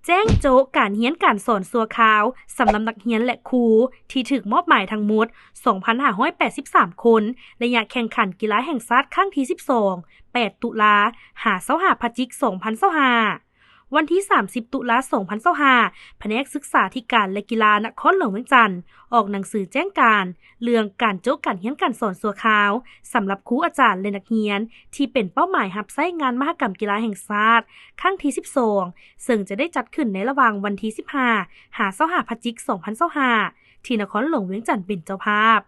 แจ้งโจ๊กการเรียนการสอนสัวขาวสำหรับนักเรียนและครูที่ถูกมอบหมายทั้งหมด 2,583 คนระยะแข่งขันกีฬาแห่งชาติครั้งที่ 12 8 ตุลาหา25 พฤศจิกายน 2025วันที่ 30 ตุลาคม 2025แผนกศึกษาธิการและกีฬานครหลวงเวียงจันทน์ออกหนังสือแจ้งการเรื่องการโจ๊กการเรียนการสอนสัวขาวสำหรับครูอาจารย์และนักเรียนที่เป็นเป้าหมายรับใช้งานมหกรรมกีฬาแห่งชาติครั้งที่ 12 ซึ่งจะได้จัดขึ้นในระหว่างวันที่ 15 หา25 พฤศจิกายน 2025ที่นครหลวงเวียงจันทน์เป็นเจ้าภาพ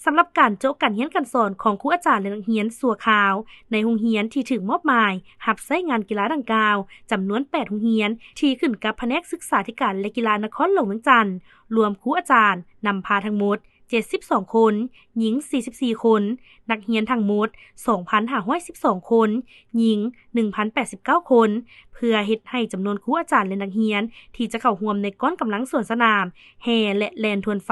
สำหรับการโจ๊กการเรียนการสอนของครูอาจารย์และนักเรียนสัวขาวในโรงเรียนที่ถึงมอบหมายรับใช้งานกีฬาดังกล่าวจำนวน 8 โรงเรียนที่ขึ้นกับแผนกศึกษาธิการและกีฬานครหลวงเวียงจันทน์รวมครูอาจารย์นำพาทั้งหมด 72 คนหญิง 44 คนนักเรียนทั้งหมด 2,512 คนหญิง 1,089 คนเพื่อเฮ็ดให้จำนวนครูอาจารย์และนักเรียนที่จะเข้าร่วมในก้อนกำลังสวนสนามแห่และแล่นทวนไฟ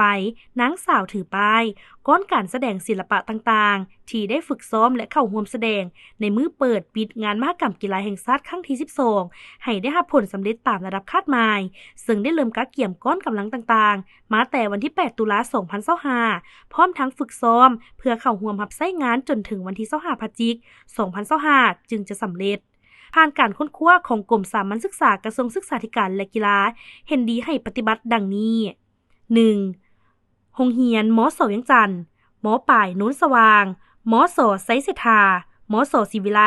นางสาวถือป้ายก้อนการแสดงศิลปะต่างๆที่ได้ฝึกซ้อมและเข้าร่วมแสดงในมื้อเปิดปิดงานมหกรรมกีฬาแห่งชาติครั้งที่ 12 ให้ได้รับผลสำเร็จตามระดับคาดหมายซึ่งได้เริ่มกักเกี่ยมก้อนกำลังต่างๆมาแต่วันที่ 8 ตุลาคม 2025พร้อมทั้งฝึกซ้อมเพื่อเข้าร่วมรับใช้งานจนถึงวันที่ 25 พฤศจิกายน 2025จึงจะสำเร็จผ่านการค้นคว้าของกรมสามัญศึกษากระทรวงศึกษาธิการและกีฬาเห็นดีให้ปฏิบัติดังนี้ 1. โรงเรียนม.ส.เวียงจันทน์ม.ป่ายโน้นสว่างม.ส.ไซเสถาม.ส.ศิวิไล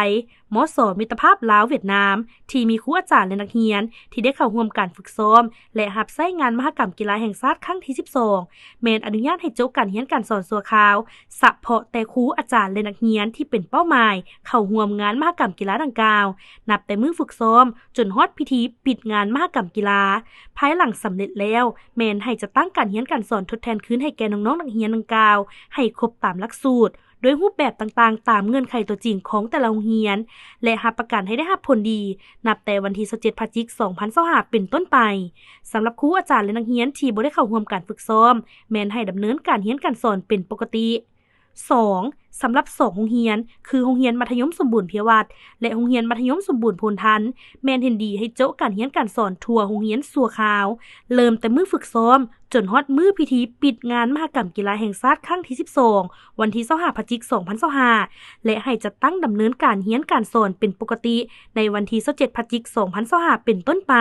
ม.ส.มิตรภาพลาวเวียดนามที่มีครูอาจารย์และนักเรียนที่ได้เข้าร่วมการฝึกซ้อมและรับใช้งานมหกรรมกีฬาแห่งชาติครั้งที่ 12 แม้นอนุญาตให้โจ๊กการเรียนการสอนสัวขาวเฉพาะแต่ครูอาจารย์และนักเรียนที่เป็นเป้าหมายเข้าร่วมงานมหกรรมกีฬาดังกล่าวนับแต่มื้อฝึกซ้อมจนฮอดพิธีปิดงานมหกรรมกีฬาภายหลังสำเร็จแล้วแม้นให้จะตั้งการเรียนการสอนทดแทนคืนให้แก่น้องๆนักเรียนดังกล่าวให้ครบตามหลักสูตรโดยรูปแบบต่างๆตามเงื่อนไขตัวจริงของแต่ละโรงเรียนและรับประกันให้ได้รับผลดีนับแต่วันที่ 27 พฤศจิกายน 2025เป็นต้นไปสำหรับครูอาจารย์และนักเรียนที่บ่ได้เข้าร่วมการฝึกซ้อมแม้นให้ดำเนินการเรียนการสอนเป็นปกติ 2. สำหรับ2โรงเรียนคือโรงเรียนมัธยมสมบูรณ์เพียวัฒน์และโรงเรียนมัธยมสมบูรณ์โพนทันแม้นเห็นดีให้โจ๊กการเรียนการสอนทั่วโรงเรียนสัวขาวเริ่มแต่มื้อฝึกซ้อมจนฮอดมื้อพิธีปิดงานมหกรรมกีฬาแห่งชาติครั้งที่ 12 วันที่ 25 พฤศจิกายน 2025และให้จัดตั้งดำเนินการเรียนการสอนเป็นปกติในวันที่ 27 พฤศจิกายน 2025เป็นต้นไป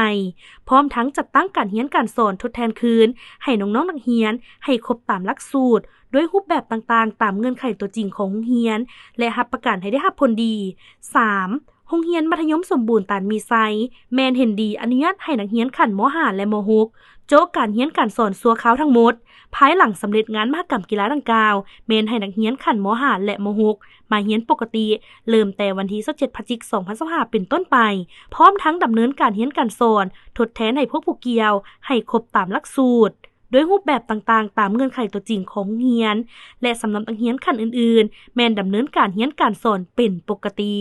พร้อมทั้งจัดตั้งการเรียนการสอนทดแทนคืนให้น้องๆนักเรียนให้ครบตามหลักสูตรด้วยรูปแบบต่างๆตามเงื่อนไขตัวจริงของโรงเรียนและรับประกันให้ได้รับผลดี 3. โรงเรียนมัธยมสมบูรณ์ตานมีไซแมนเห็นดีอนุญาตให้นักเรียนขั้นม.5 และม.6 โจ๊กการเรียนการสอนสัวขาวทั้งหมดภายหลังสำเร็จงานมหกรรมกีฬาดังกล่าวแมนให้นักเรียนขั้นม.5 และม.6 มาเรียนปกติเริ่มแต่วันที่ 27 พฤศจิกายน 2025เป็นต้นไปพร้อมทั้งดำเนินการเรียนการสอนทดแทนให้พวกผู้เกี่ยวให้ครบตามหลักสูตรโดยรูปแบบต่างๆตามเงื่อนไขตัวจริงของโรงเรียนและสำหรับนักเรียนขั้นอื่นๆแม้นดำเนินการเรียนการสอนเป็นปกติ